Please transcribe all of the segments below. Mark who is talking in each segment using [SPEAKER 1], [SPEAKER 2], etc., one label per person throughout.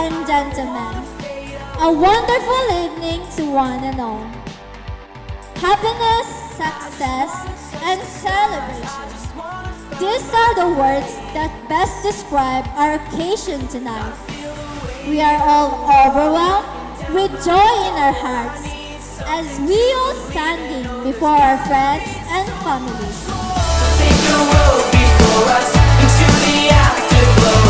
[SPEAKER 1] and gentlemen, a wonderful evening to one and all. Happiness, success, and celebration. These are the words that best describe our occasion tonight. We are all overwhelmed with joy in our hearts as we all standing before our friends and families.
[SPEAKER 2] Take the road before us into the afterglow.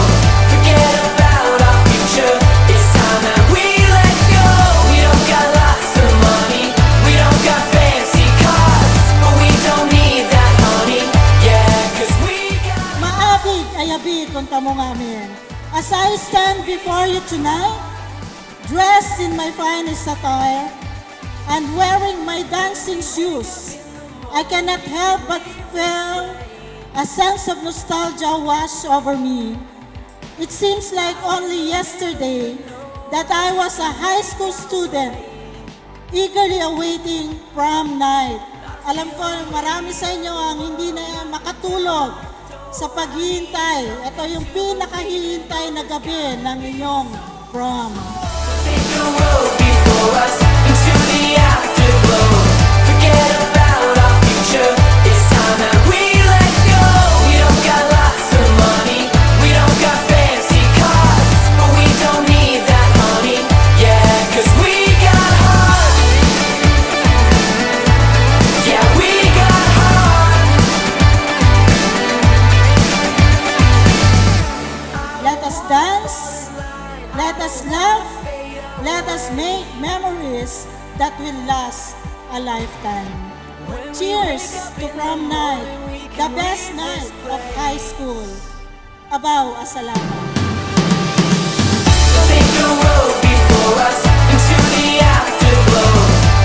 [SPEAKER 2] Forget about our future. It's time that we let go. We don't got lots of money. We don't got fancy cars, but we don't need that honey. Yeah, 'cause we got
[SPEAKER 3] Maabig ay abig kung tamo ngamin. As I stand before you tonight, dressed in my finest attire and wearing my dancing shoes, I cannot help but feel a sense of nostalgia wash over me. It seems like only yesterday that I was a high school student eagerly awaiting prom night. Alam ko marami sa inyo ang hindi na makatulog sa paghihintay. Ito yung pinakahihintay na gabi ng inyong prom.
[SPEAKER 2] take the road before us into the afterglow. Forget about our future. It's time that we let go. We don't got lots of money. We don't got fancy cars, but we don't need that honey. Yeah, 'cause we got heart. Yeah, we got heart.
[SPEAKER 3] Let us dance, let us laugh, let us make memories that will last a lifetime. Cheers to prom night, the best night of high school. Abaw, asalamat.
[SPEAKER 2] Take the road before us into the afterglow.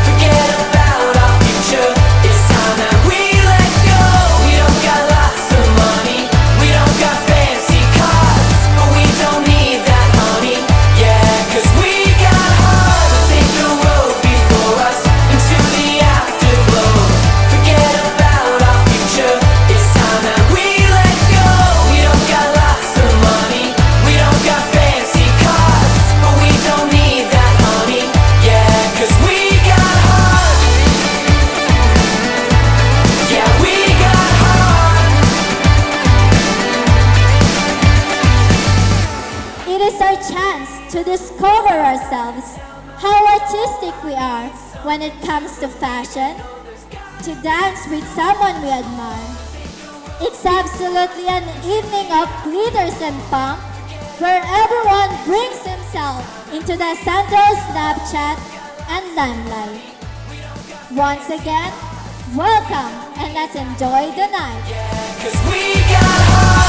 [SPEAKER 2] Forget about our future. It's time that we let go. We don't got lots of money. We don't got fancy cars, but we don't need that honey. Yeah, 'cause we got heart. Take the road before us into the afterglow. Forget about our future. It's time that we let go. We don't got lots of money. We don't got fancy cars, but we don't need that honey. Yeah, 'cause we got heart. Yeah, we got heart.
[SPEAKER 1] It is our chance to discover ourselves, how artistic we are when it comes to fashion, to dance with someone we admire. It's absolutely an evening of glitters and pomp, where everyone brings himself into the central Snapchat and limelight. Once again, welcome and let's enjoy the night.
[SPEAKER 2] 'Cause we got heart.